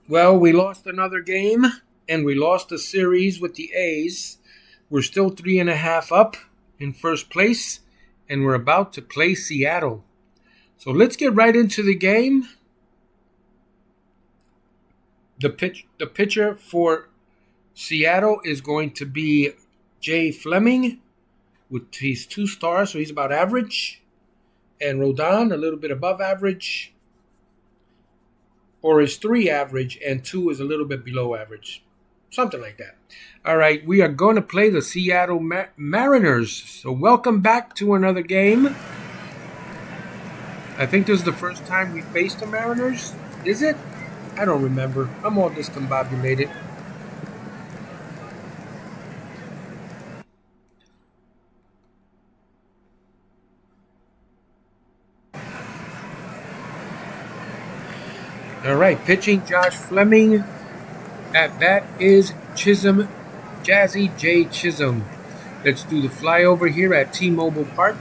Well, we lost another game, and we lost a series with the A's. We're still 3.5 up in first place, and we're about to play Seattle. So let's get right into the game. The pitcher for Seattle is going to be Jay Fleming, with his 2 stars, so he's about average, and Rodon a little bit above average, or is 3 average, and 2 is a little bit below average. Something like that. All right, we are going to play the Seattle Mariners. So welcome back to another game. I think this is the first time we faced the Mariners. Is it? I don't remember. I'm all discombobulated. All right, pitching Josh Fleming. At bat is Chisholm, Jazzy J. Chisholm. Let's do the flyover here at T-Mobile Park.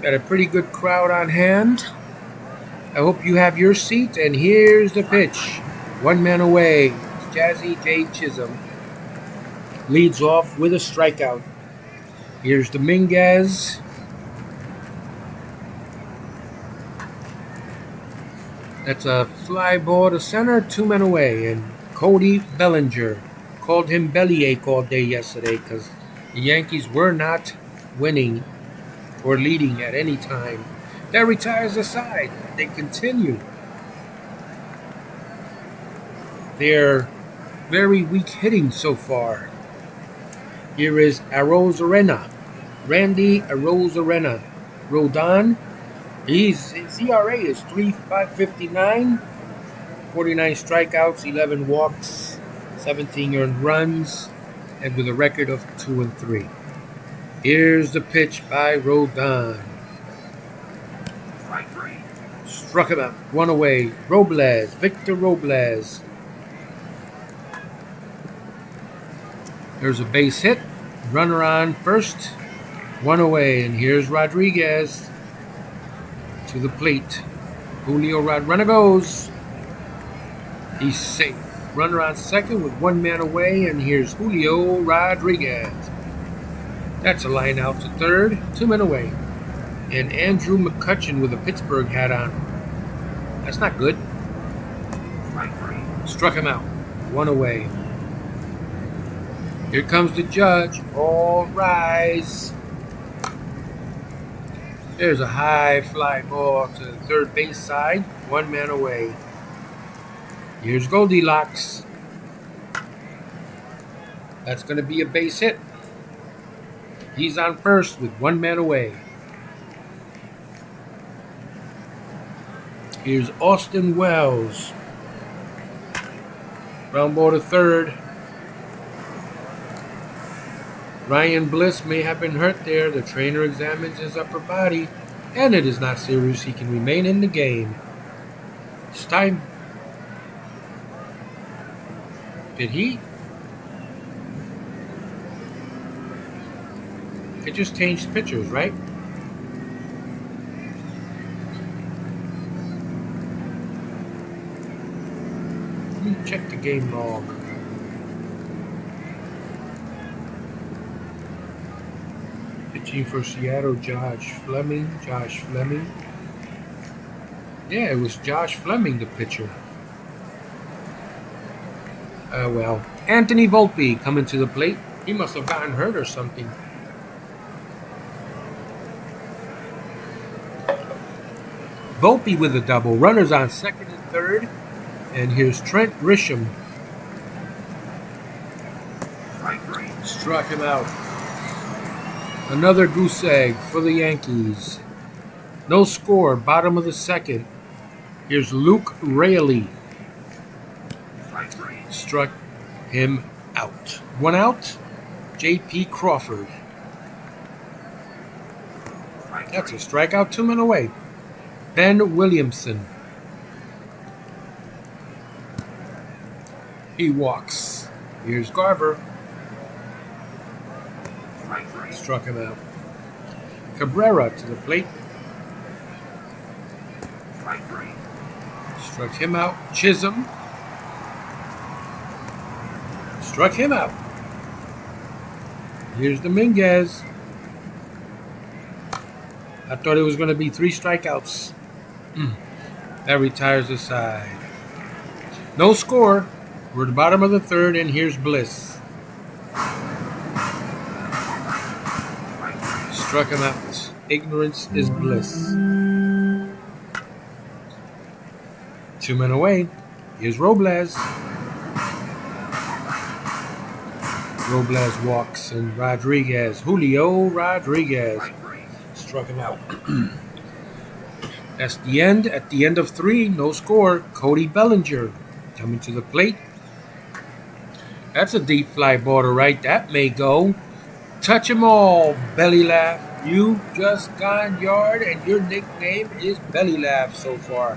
Got a pretty good crowd on hand. I hope you have your seat, and here's the pitch. 1 man away. Jazzy J. Chisholm leads off with a strikeout. Here's Dominguez. That's a fly ball to center, 2 men away. And Cody Bellinger, called him bellyache all day yesterday because the Yankees were not winning or leading at any time. That retires the side. They continue their very weak hitting so far. Here is Arozarena, Randy Arozarena. Rodon, his ERA is 3.59, 49 strikeouts, 11 walks, 17 earned runs, and with a record of 2-3. Here's the pitch by Rodon. Struck him out. 1 away. Robles, Victor Robles. There's a base hit. Runner on first. 1 away. And here's Rodriguez to the plate. Julio runner goes. He's safe. Runner on second with 1 man away. And here's Julio Rodriguez. That's a line out to third. 2 men away. And Andrew McCutchen with a Pittsburgh hat on. That's not good. Struck him out. 1 away. Here comes the judge. All rise. There's a high fly ball to the third base side. 1 man away. Here's Goldilocks. That's going to be a base hit. He's on first with 1 man away. Here's Austin Wells. Ground ball to third. Ryan Bliss may have been hurt there. The trainer examines his upper body, and it is not serious. He can remain in the game. It's time. Did he? It just changed pitchers, right? Let me check the game log. Pitching for Seattle, Josh Fleming. Yeah, it was Josh Fleming, the pitcher. Well, Anthony Volpe coming to the plate. He must have gotten hurt or something. Volpe with a double. Runners on second and third. And here's Trent Grisham. Struck him out. Another goose egg for the Yankees. No score, bottom of the second. Here's Luke Raley. Struck him out. 1 out. J.P. Crawford. That's a strikeout, 2 men away. Ben Williamson. He walks. Here's Garver. Struck him out. Cabrera to the plate. Struck him out. Chisholm. Struck him out. Here's Dominguez. I thought it was going to be 3 strikeouts. That retires the side. No score. We're at the bottom of the third, and here's Bliss. Struck him out. Ignorance is bliss. 2 men away. Here's Robles. Robles walks, and Julio Rodriguez, struck him out. That's the end. At the end of 3, no score. Cody Bellinger coming to the plate. That's a deep fly ball to right. That may go. Touch 'em all. Belly laugh. You've just gone yard, and your nickname is Belly Laugh so far.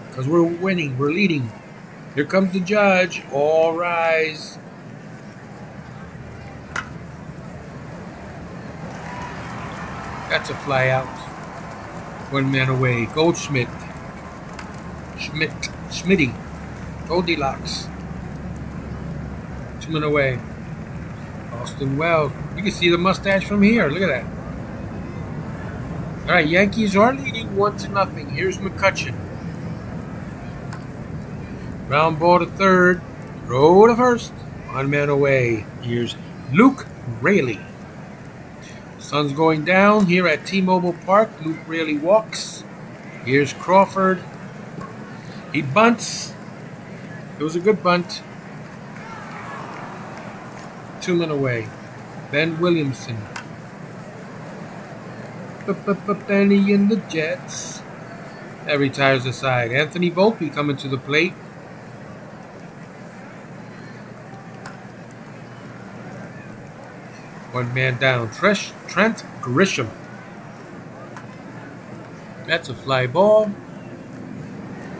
Because we're winning. We're leading. Here comes the judge. All rise. That's a fly out. 1 man away. Goldschmidt. Schmitty. Goldilocks. 2 men away. Austin Wells. You can see the mustache from here. Look at that. All right, Yankees are leading 1-0. Here's McCutcheon. Ground ball to third. Throw to first. 1 man away. Here's Luke Raley. Sun's going down here at T-Mobile Park. Luke Raley walks. Here's Crawford. He bunts. It was a good bunt. 2 men away. Ben Williamson. Benny and the Jets. That retires the side. Anthony Volpe coming to the plate. One man down. Trent Grisham. That's a fly ball.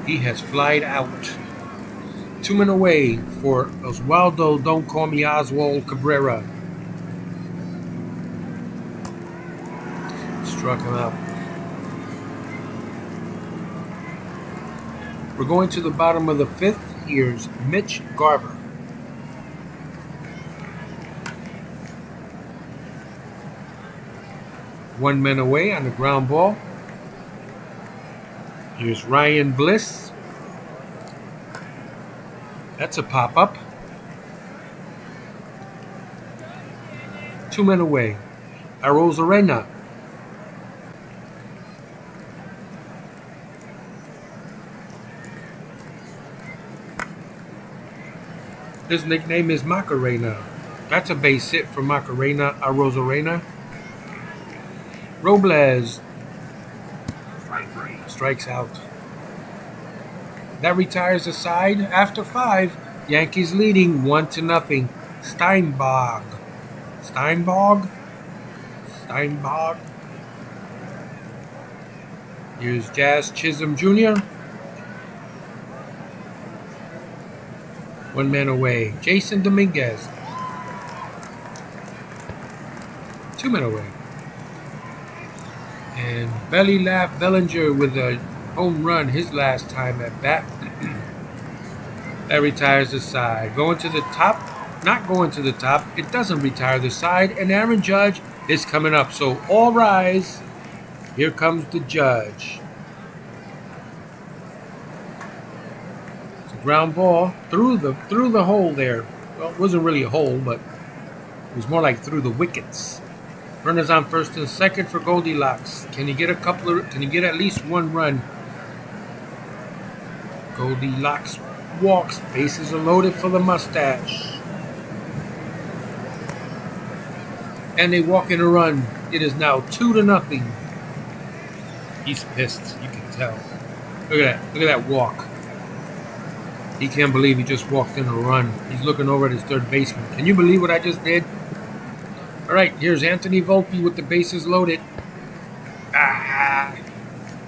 He has flied out. 2 men away for Oswaldo Don't Call Me Oswald Cabrera. Struck him out. We're going to the bottom of the 5th. Here's Mitch Garver. One man away on the ground ball. Here's Ryan Bliss. That's a pop-up. 2 men away. Arozarena. His nickname is Macarena. That's a base hit for Macarena Arozarena. Robles strikes out. That retires the side after 5. Yankees leading 1-0. Steinbog. Here's Jazz Chisholm Jr. 1 man away. Jason Dominguez. 2 men away. And Belly Laugh Bellinger with a home run his last time at bat. That retires the side. Going to the top. Not going to the top. It doesn't retire the side. And Aaron Judge is coming up. So all rise. Here comes the judge. It's a ground ball through the hole there. Well, it wasn't really a hole, but it was more like through the wickets. Runners on first and second for Goldilocks. Can he get at least 1 run? Goldilocks walks. Bases are loaded for the mustache. And they walk in a run. It is now 2-0. He's pissed. You can tell. Look at that. Look at that walk. He can't believe he just walked in a run. He's looking over at his third baseman. Can you believe what I just did? All right, here's Anthony Volpe with the bases loaded.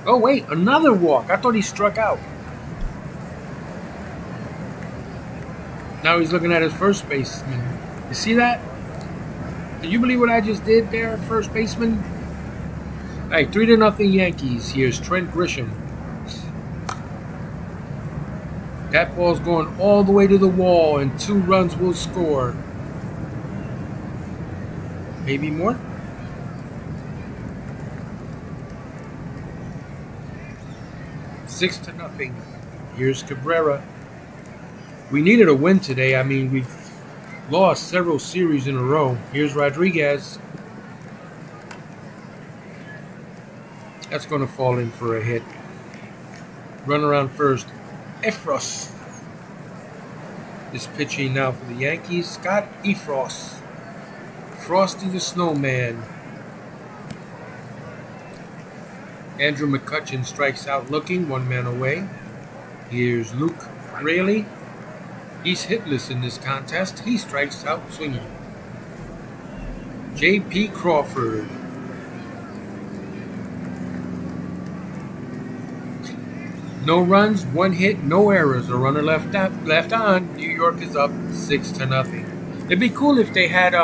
Oh, wait, another walk. I thought he struck out. Now he's looking at his first baseman. You see that? Can you believe what I just did there, first baseman? All right, 3-0 Yankees. Here's Trent Grisham. That ball's going all the way to the wall, and 2 runs will score. Maybe more. 6-0. Here's Cabrera. We needed a win today. I mean, we've lost several series in a row. Here's Rodriguez. That's going to fall in for a hit. Run around first. Efros is pitching now for the Yankees. Scott Efros. Frosty the Snowman. Andrew McCutchen strikes out looking, 1 man away. Here's Luke Raley. He's hitless in this contest. He strikes out swinging. J.P. Crawford. No runs, 1 hit, no errors. A runner left on. New York is up 6-0. It'd be cool if they had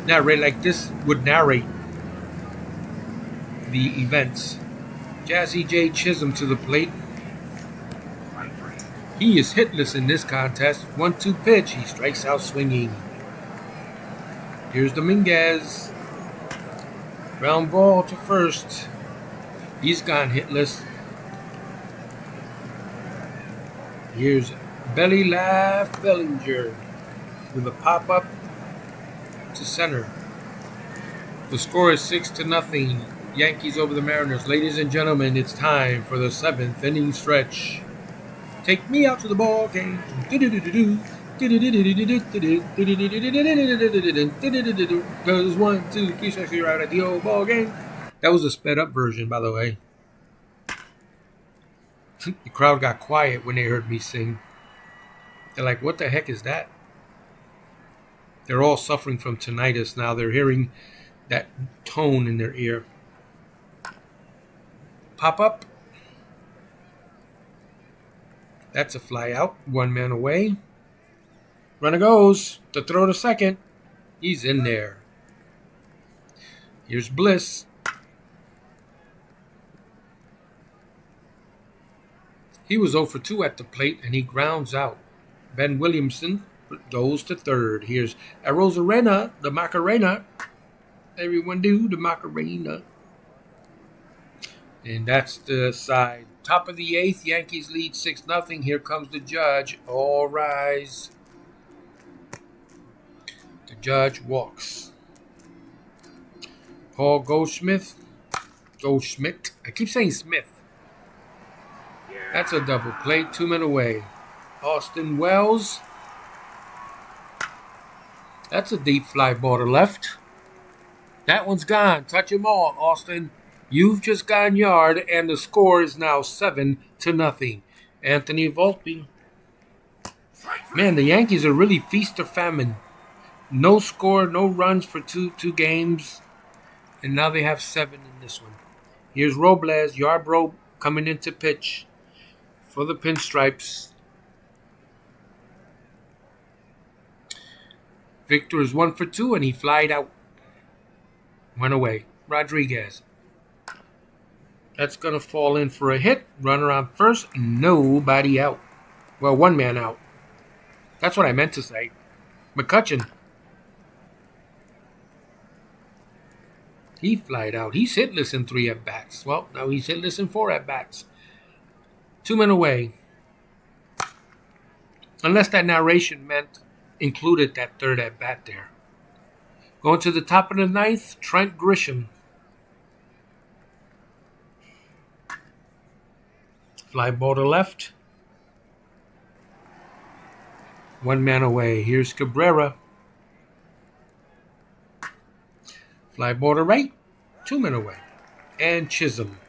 narrate like this would narrate the events. Jazzy J. Chisholm to the plate. He is hitless in this contest. 1-2 pitch. He strikes out swinging. Here's Dominguez. Ground ball to first. He's gone hitless. Here's Belly Laugh Bellinger with a pop-up to center. The score is 6-0. Yankees over the Mariners. Ladies and gentlemen, it's time for the 7th inning stretch. Take me out to the ball game. Goes 1, 2, 3 strikes, you're out at the old ball game. That was a sped up version, by the way. The crowd got quiet when they heard me sing. They're like, what the heck is that? They're all suffering from tinnitus now. They're hearing that tone in their ear. Pop up. That's a fly out. 1 man away. Runner goes to throw to second. He's in there. Here's Bliss. He was 0 for 2 at the plate, and he grounds out. Ben Williamson goes to third. Here's Arozarena, the Macarena. Everyone do the Macarena. And that's the side. Top of the 8th, Yankees lead 6-0. Here comes the judge. All rise. The judge walks. Paul Goldschmidt. I keep saying Smith. That's a double play. 2 men away. Austin Wells. That's a deep fly ball to left. That one's gone. Touch them all, Austin. You've just gone yard, and the score is now 7-0. Anthony Volpe. Man, the Yankees are really feast or famine. No score, no runs for two games, and now they have 7 in this one. Here's Robles, Yarbrough coming in to pitch for the Pinstripes. Victor is 1 for 2, and he flied out. Went away. Rodriguez. That's going to fall in for a hit. Runner on first. Nobody out. Well, 1 man out. That's what I meant to say. McCutchen. He flied out. He's hitless in 3 at-bats. Well, now he's hitless in 4 at-bats. 2 men away. Unless that narration included that 3rd at-bat there. Going to the top of the 9th, Trent Grisham. Fly ball to left. 1 man away. Here's Cabrera. Fly ball to right. 2 men away. And Chisholm.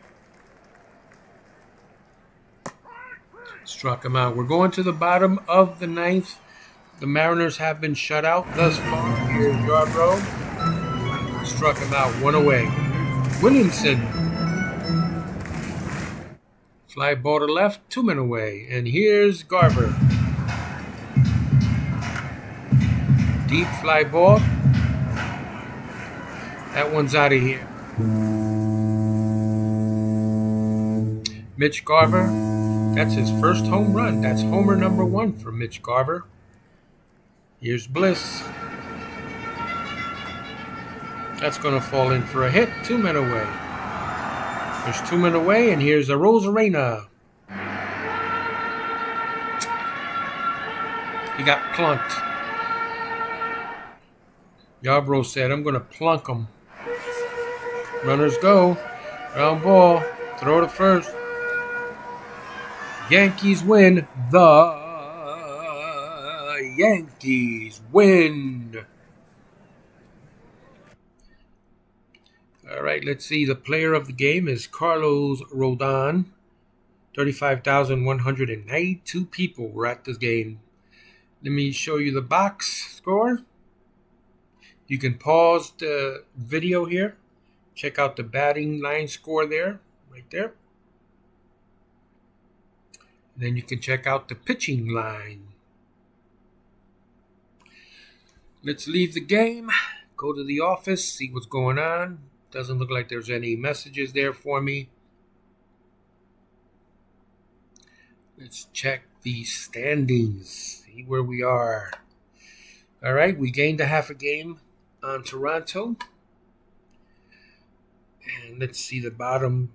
Struck him out. We're going to the bottom of the 9th. The Mariners have been shut out thus far. Here's Yarbrough. Struck him out. 1 away. Williamson. Fly ball to left. 2 men away. And here's Garver. Deep fly ball. That one's out of here. Mitch Garver That's his first home run. That's homer number 1 for Mitch Garver. Here's Bliss. That's going to fall in for a hit. 2 men away. There's 2 men away, and here's a Rosarena. He got plunked. Yarbrough said, I'm going to plunk him. Runners go. Ground ball. Throw to first. Yankees win. The Yankees win. All right, let's see. The player of the game is Carlos Rodon. 35,192 people were at this game. Let me show you the box score. You can pause the video here. Check out the batting line score there, right there. And then you can check out the pitching line. Let's leave the game, go to the office, see what's going on. Doesn't look like there's any messages there for me. Let's check the standings, see where we are. All right, we gained a half a game on Toronto. And let's see the bottom.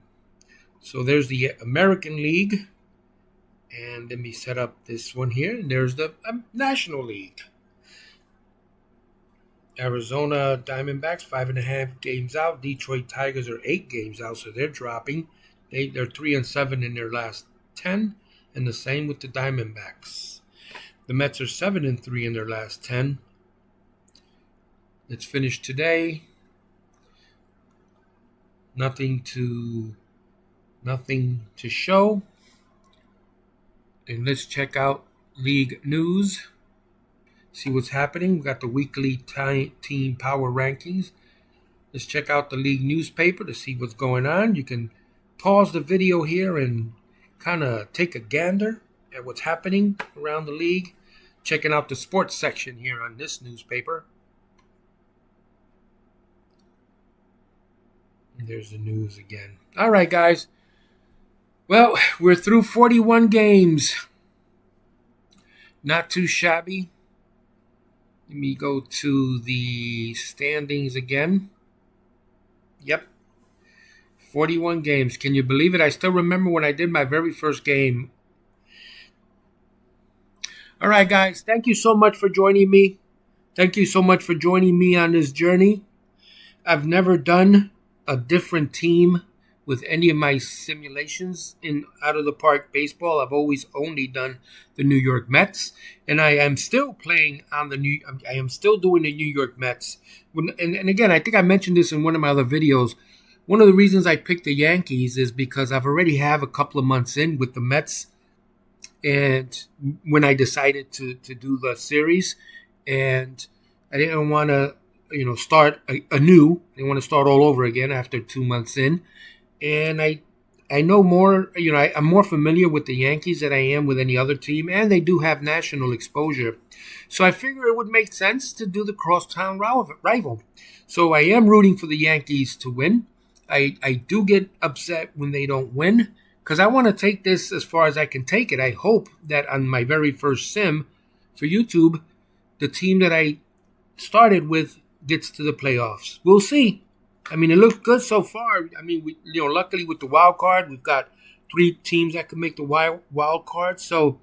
So there's the American League. And let me set up this one here. And there's the National League. Arizona Diamondbacks, 5.5 games out. Detroit Tigers are 8 games out, so they're dropping. They're 3-7 in their last 10. And the same with the Diamondbacks. The Mets are 7-3 in their last 10. Let's finish today. Nothing to show. And let's check out league news. See what's happening. We've got the weekly team power rankings. Let's check out the league newspaper to see what's going on. You can pause the video here and kind of take a gander at what's happening around the league. Checking out the sports section here on this newspaper. And there's the news again. All right, guys. Well, we're through 41 games. Not too shabby. Let me go to the standings again. Yep. 41 games. Can you believe it? I still remember when I did my very first game. All right, guys. Thank you so much for joining me. Thank you so much for joining me on this journey. I've never done a different team with any of my simulations in Out of the Park Baseball. I've always only done the New York Mets, and I am still playing on I am still doing the New York Mets. And again, I think I mentioned this in one of my other videos. One of the reasons I picked the Yankees is because I've already have a couple of months in with the Mets, and when I decided to do the series, and I didn't want to start anew. I didn't want to start all over again after 2 months in. And I know more, I'm more familiar with the Yankees than I am with any other team, and they do have national exposure. So I figure it would make sense to do the crosstown rival. So I am rooting for the Yankees to win. I do get upset when they don't win because I want to take this as far as I can take it. I hope that on my very first sim for YouTube, the team that I started with gets to the playoffs. We'll see. I mean, it looks good so far. I mean, luckily with the wild card, we've got 3 teams that can make the wild card. So,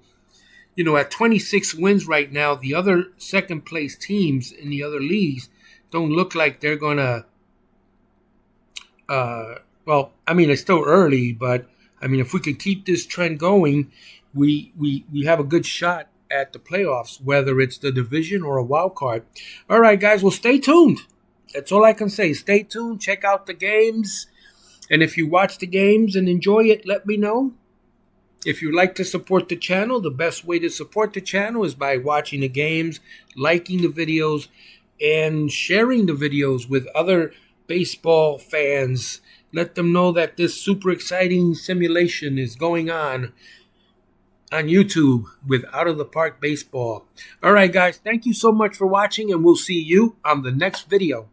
at 26 wins right now, the other second place teams in the other leagues don't look like they're gonna. Well, I mean, it's still early, but I mean, if we can keep this trend going, we have a good shot at the playoffs, whether it's the division or a wild card. All right, guys. Well, stay tuned. That's all I can say. Stay tuned. Check out the games. And if you watch the games and enjoy it, let me know. If you'd like to support the channel, the best way to support the channel is by watching the games, liking the videos, and sharing the videos with other baseball fans. Let them know that this super exciting simulation is going on YouTube with Out of the Park Baseball. All right, guys. Thank you so much for watching, and we'll see you on the next video.